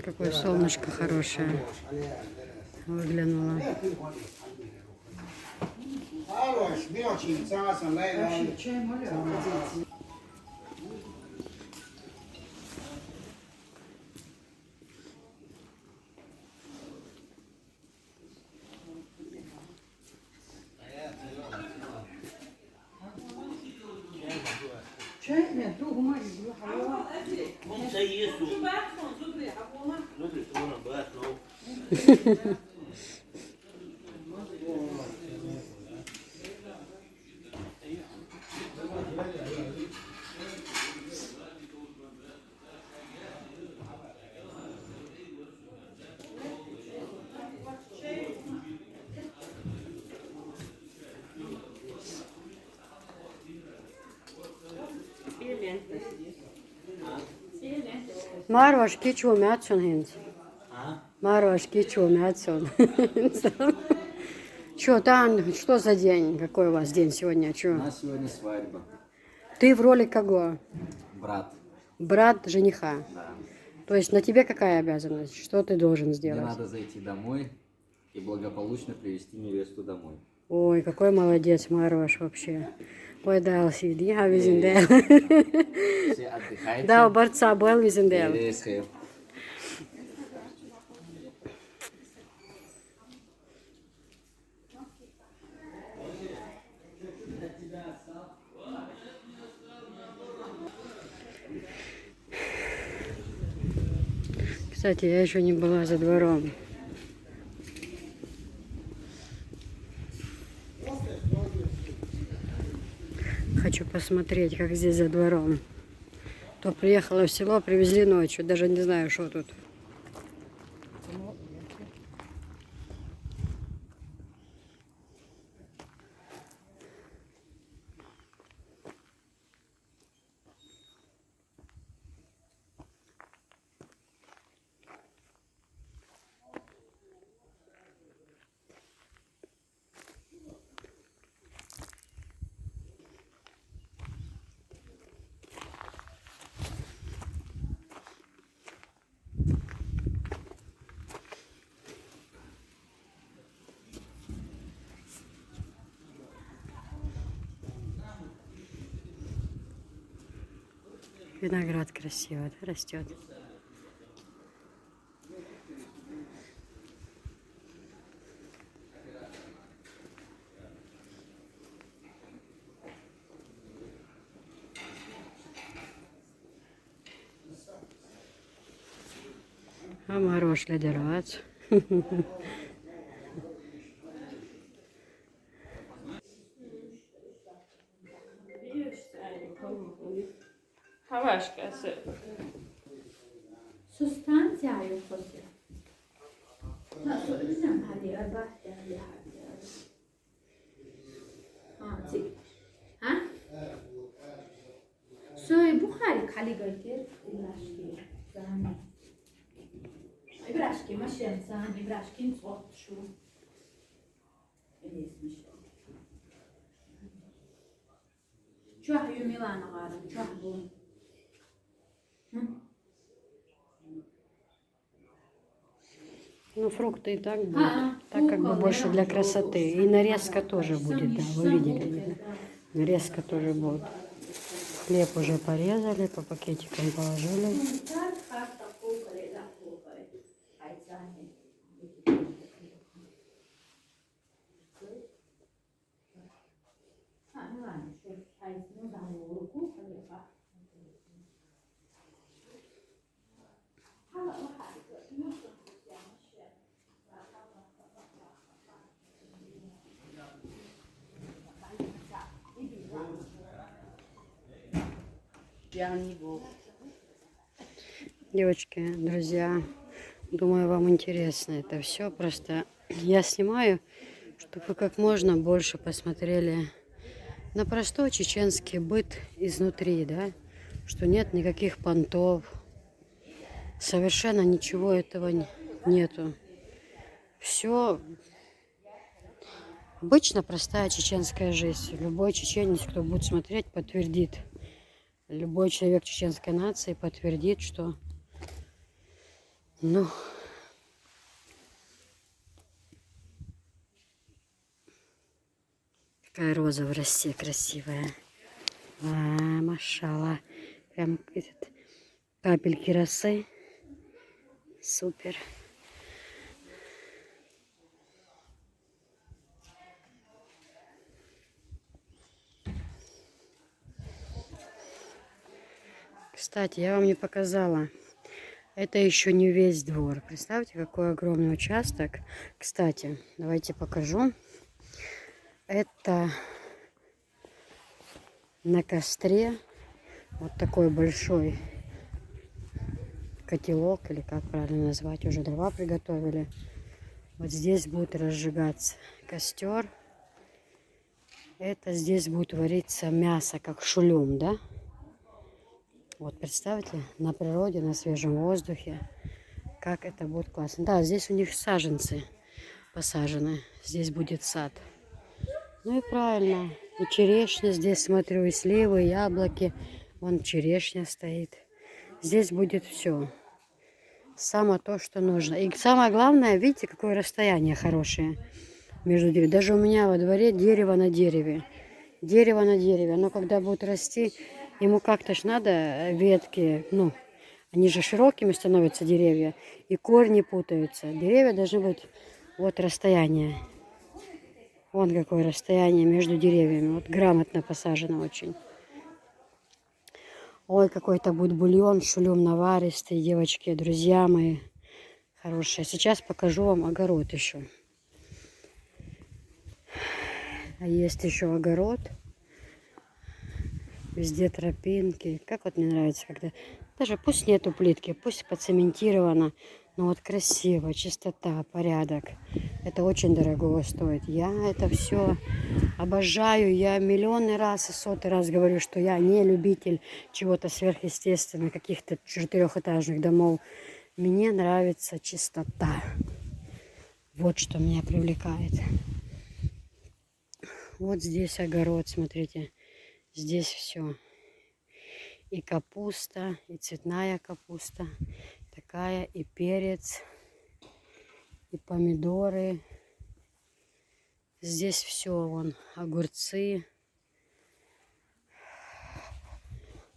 Какое солнышко хорошее выглянуло. Marvas kicsó mятсон хинц. Марваш кичу мятсон. Что там? Что за день? Какой у вас день сегодня? Чё? У нас сегодня свадьба. Ты в роли кого? Брат. Брат жениха. Да. То есть на тебе какая обязанность? Что ты должен сделать? Мне надо зайти домой и благополучно привести невесту домой. Ой, какой молодец Марваш вообще. Ой, да, сиди, а визиндел. Все отдыхайте. Да, у борца был визиндел. Кстати, я еще не была за двором. Хочу посмотреть, как здесь за двором. То приехала в село, привезли ночью. Даже не знаю, что тут. Виноград красиво, да, растет. А мороз ледервать. Havaşkası. Sustanția e così. Ma non hadi arbahte hadi hadi. Ha, zi. Ha? Soy Bukhari khali garke ibrashki. Zani. Ibrashki mashem zani ibrashki صوت شو. الاسم شو. شو هي ميلان غارم شو هو. Ну, фрукты и так будут. Так как бы больше для красоты. И нарезка тоже будет, да, вы видели. Видно? Нарезка тоже будет. Хлеб уже порезали, по пакетикам положили. Девочки, друзья, думаю, вам интересно это все. Просто я снимаю, чтобы вы как можно больше посмотрели на простой чеченский быт изнутри, да, что нет никаких понтов, совершенно ничего этого нету. Все Обычно простая чеченская жизнь. Любой чеченец, кто будет смотреть, подтвердит. Любой человек чеченской нации подтвердит, что, ну, какая роза в росе красивая. А, машалла. Прям этот, капельки росы. Супер. Кстати, я вам не показала. Это еще не весь двор. Представьте, какой огромный участок. Кстати, давайте покажу. Это на костре вот такой большой котелок, или как правильно назвать, уже дрова приготовили. Вот здесь будет разжигаться костер. Это здесь будет вариться мясо, как шулюм, да? Вот представьте, на природе, на свежем воздухе, как это будет классно. Да, здесь у них саженцы посажены, здесь будет сад. Ну и правильно, и черешня здесь, смотрю, и сливы, и яблоки. Вон черешня стоит. Здесь будет все. Само то, что нужно. И самое главное, видите, какое расстояние хорошее между деревьями. Даже у меня во дворе дерево на дереве. Дерево на дереве. Оно когда будет расти, ему как-то ж надо ветки, ну, они же широкими становятся деревья, и корни путаются. Деревья должны быть вот расстояние. Вон какое расстояние между деревьями. Вот грамотно посажено очень. Ой, какой-то будет бульон, шулюм наваристый, девочки, друзья мои хорошие. Сейчас покажу вам огород еще. А есть еще огород. Везде тропинки. Как вот мне нравится, когда... Даже пусть нету плитки, пусть поцементировано, но вот красиво, чистота, порядок. Это очень дорого стоит. Я это все обожаю. Я миллионный раз и сотый раз говорю, что я не любитель чего-то сверхъестественного, каких-то 4-этажных домов. Мне нравится чистота. Вот что меня привлекает. Вот здесь огород, смотрите. Здесь все. И капуста, и цветная капуста. Такая, и перец, и помидоры. Здесь все, вон, огурцы,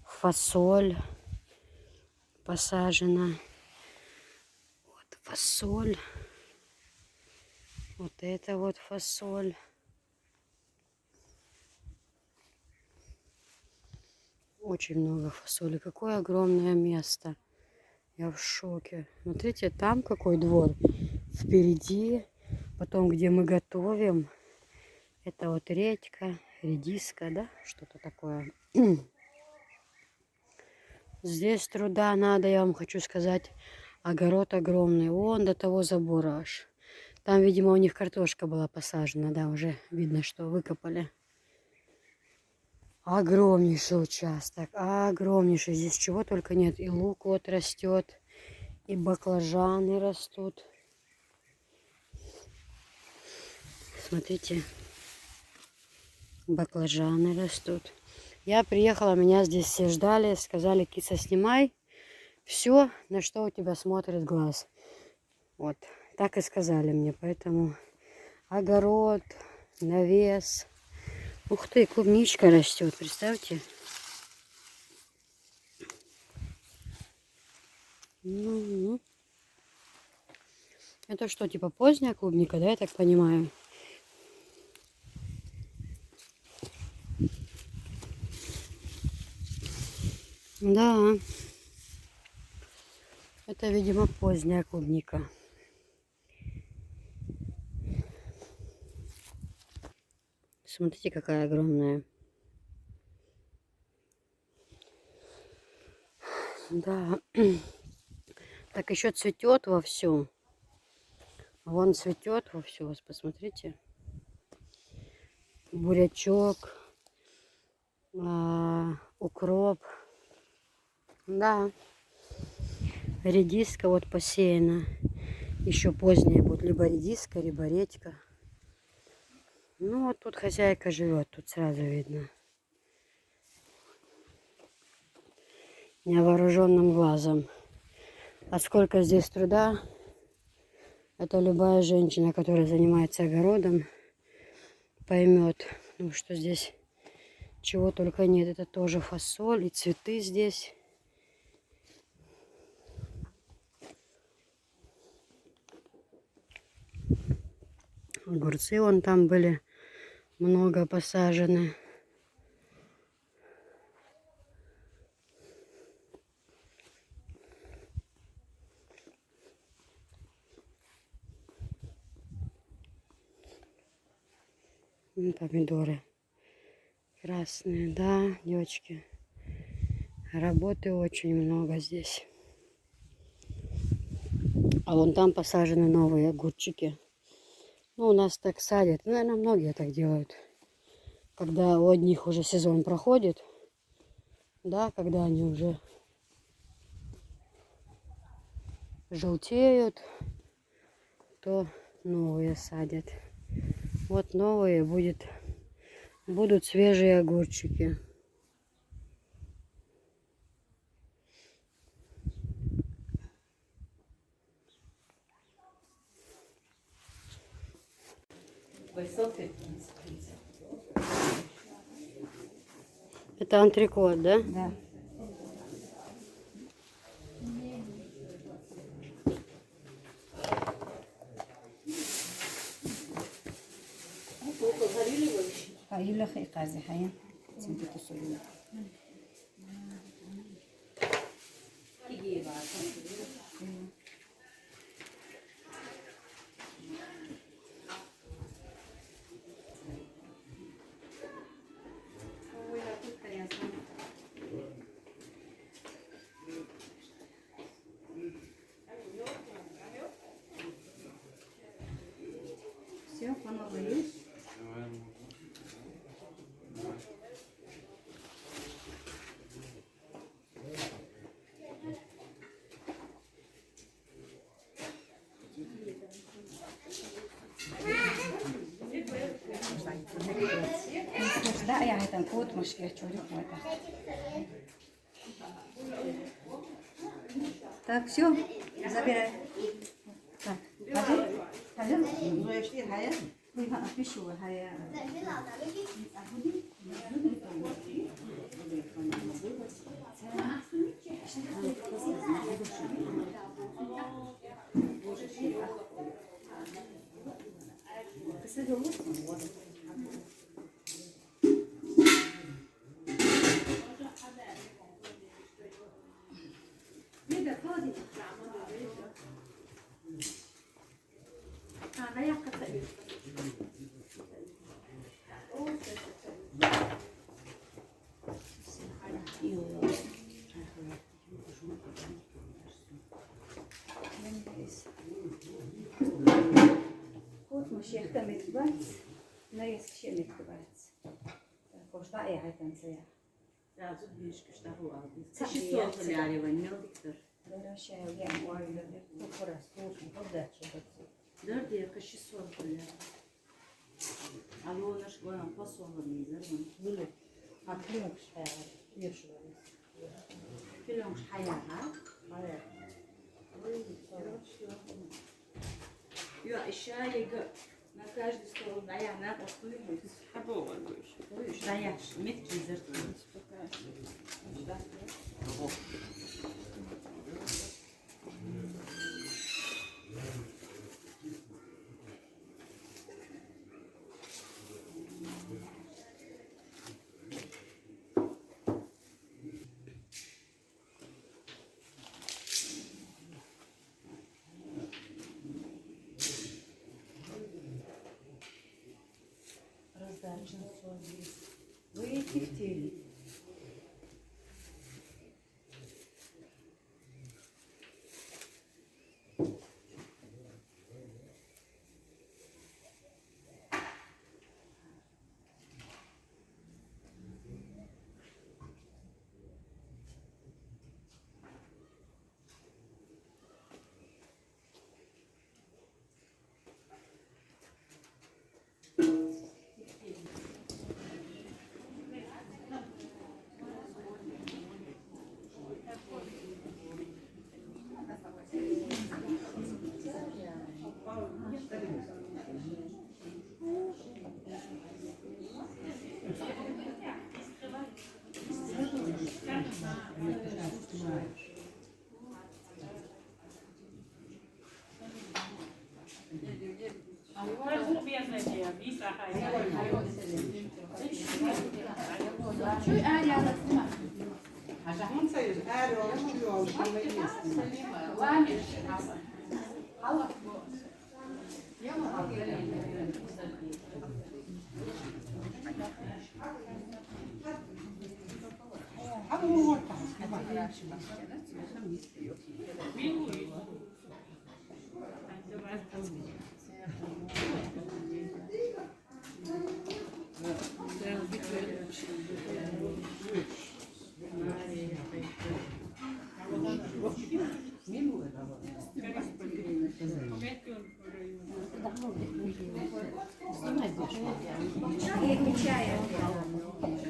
фасоль посажена. Вот фасоль. Вот это вот фасоль. Очень много фасоли. Какое огромное место. Я в шоке. Смотрите, там какой двор. Впереди. Потом, где мы готовим. Это вот редька, редиска, да? Что-то такое. Здесь труда надо, я вам хочу сказать. Огород огромный. Вон до того забора аж. Там, видимо, у них картошка была посажена. Да, уже видно, что выкопали. Огромнейший участок, огромнейший. Здесь чего только нет. И лук вот растет, и баклажаны растут. Смотрите, баклажаны растут. Я приехала, меня здесь все ждали, сказали: Киса, снимай все, на что у тебя смотрит глаз. Вот, так и сказали мне. Поэтому огород, навес. Ух ты, клубничка растет, представьте. Это что, типа поздняя клубника, да, я так понимаю? Да. Это, видимо, поздняя клубника. Смотрите, какая огромная. Да. Так еще цветет вовсю. Вон цветет вовсю. Посмотрите. Бурячок. Укроп. Да. Редиска вот посеяна. Еще позднее будет либо редиска, либо редька. Ну, вот тут хозяйка живет, тут сразу видно. Невооруженным глазом. А сколько здесь труда, это любая женщина, которая занимается огородом, поймет. Потому что здесь чего только нет. Это тоже фасоль и цветы здесь. Огурцы вон там были много посажены. Помидоры красные, да, девочки. Работы очень много здесь. А вон там посажены новые огурчики. Ну, у нас так садят. Наверное, многие так делают. Когда у одних уже сезон проходит, да, когда они уже желтеют, то новые садят. Вот новые будут свежие огурчики. Это антрикот, да? Да. قايل لك قازي حيا تمتي تصلي все понравилось. Да, я это кот мышки, чурик это. Так, все, забирай. Так, пойдем. Пойдем. Пишу, Kort moest met wat? Nee, het is met wat. Kost dat ja, het is ja. Ja, zo is het daar ook. Het is zo te leren, want niet dikter. Daar is ja, ja, maar dat voor het stoot, dat dat zo. Dört diye kışı sordular. Alıyorlar bana pas olabilir mi? Böyle atlıyorum şeye, yaşıyorum. Filon hayaha. Hayır. Yok aşağıya gö. На каждой стороне аяғына қойып қойып аяқ мет кезір. Раздача соль. Выйти в теле.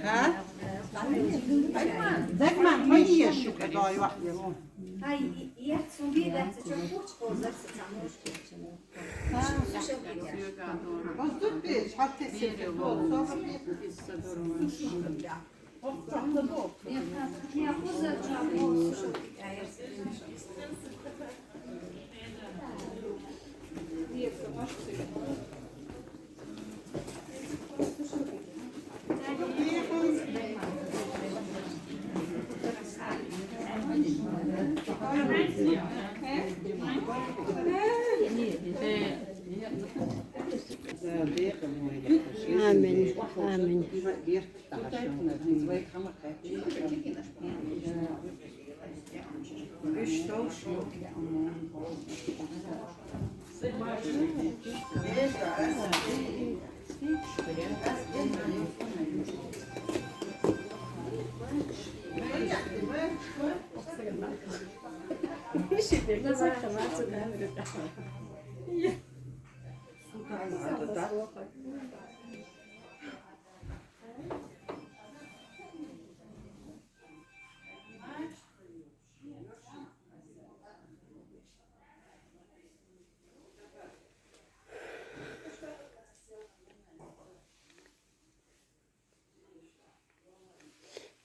Ha? Zeg maar, van hier zoeken daar, wacht even. Ai, ieri sono via, c'è un po' di cose, Was doet dit? Had dit zitten goed, zo van dit. Ja, cosa c'è un po'? Аминь. Аминь.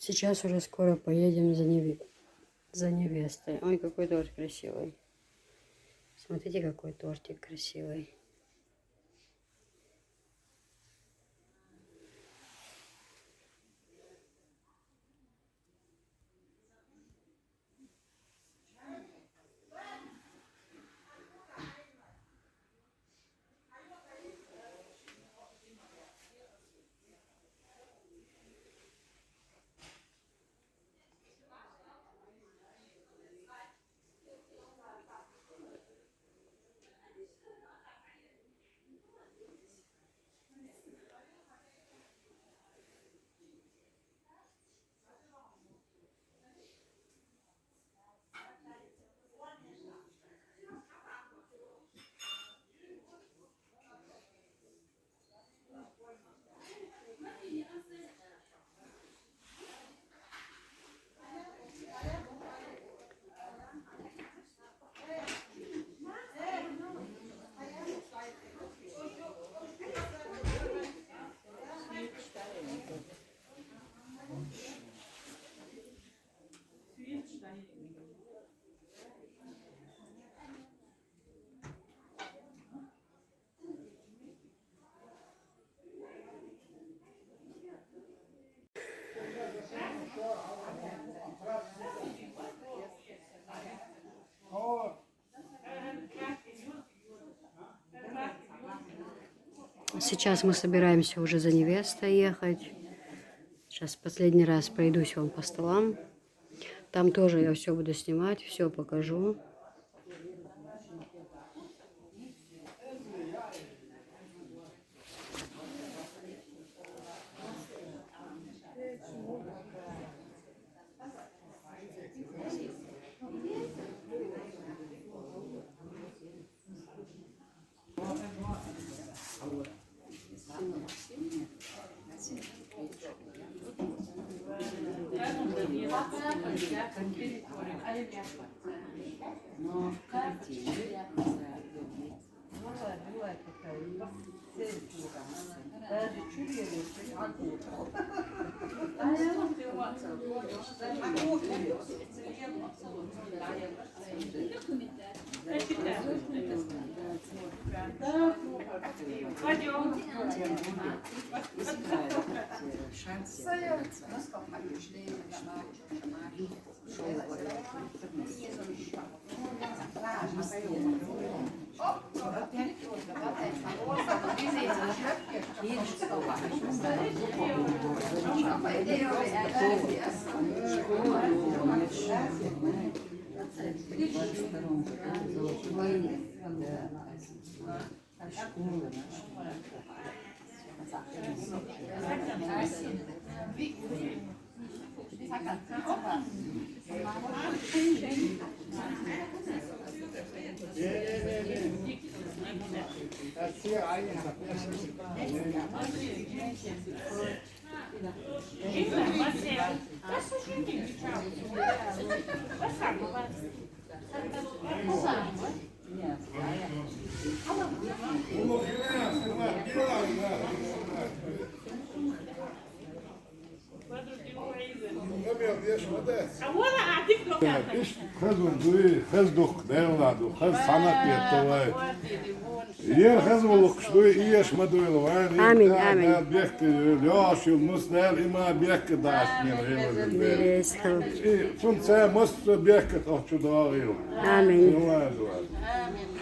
Сейчас уже скоро поедем за невестой. Ой, какой торт красивый. Смотрите, какой тортик красивый. Сейчас мы собираемся уже за невестой ехать. Сейчас последний раз пройдусь вам по столам. Там тоже я все буду снимать, все покажу. Хездух девладу, хез санат ятовай. Yer хез волукшду iyеш мадуйловай. Аминь, аминь. Бехти лёшил муснел има бехки дашнин релазин. Бересхал. Фунце мост бехки хохчудагил. Аминь.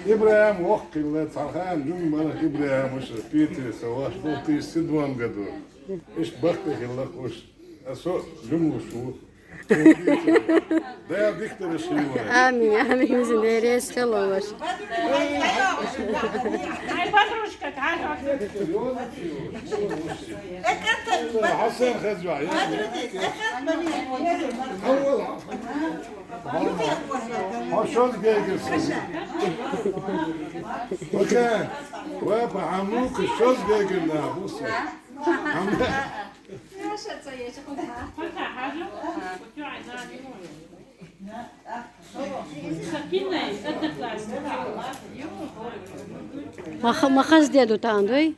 Ибраим воккил цархан жумбар Ибраим уш Питер саваш в 2002 году. Иш бахты хиллах уш. Асо жумушу. Да я диктор шивай. Аминь, аминь. Бересхал олаш. Ай, подружка, как? Hasan Khazwa. Hoşol gelgilsin. Bakın. Ve amuk şoz gelgilna bu. Махаз деду тандой.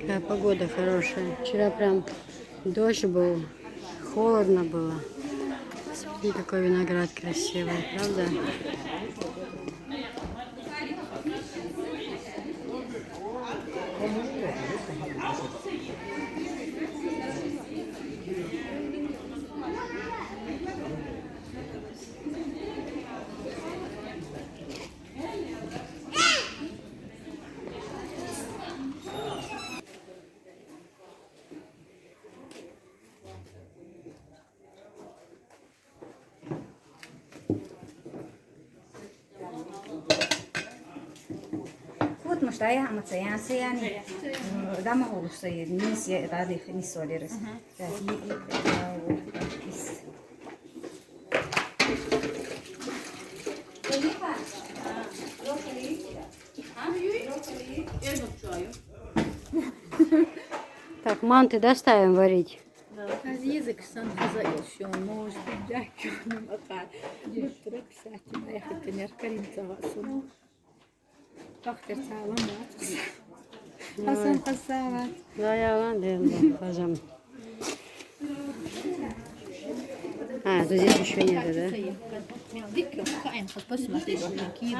Какая погода хорошая. Вчера прям дождь был, холодно было. Смотри, какой виноград красивый, правда? Вот мы что я амацаян саяни. Дама холуса и нис я ради нис солерес. Так, манты доставим варить. Язык сам заел, может быть, дякую, макар. Бутырык всякий, наехать, конечно, коринцева сумма. Доктор Саламат. Hasan Hasavat. Dayalan dedim kızım. Ha, тут здесь еще нет, да? Дико, каин, посмотри, какие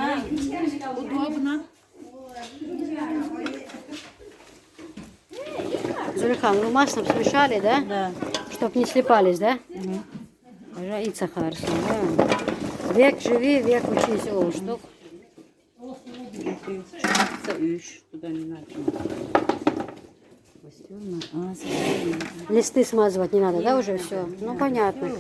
удобно. Зульхан, вы маслом смешали, да? Да. Чтоб не слипались, да? Раица Харсон, да? Век живи, век учись, о, что? Çarpsa üç, bu da ne? Листы смазывать не надо, да, уже все? Ну, понятно.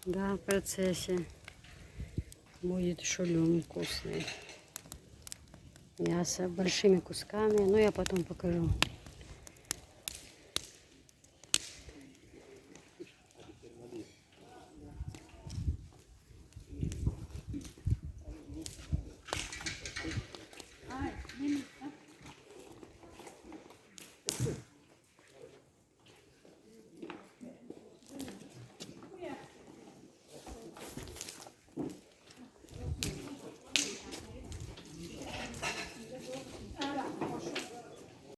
Да, в процессе будет шулюм вкусный. Мясо большими кусками, но я потом покажу.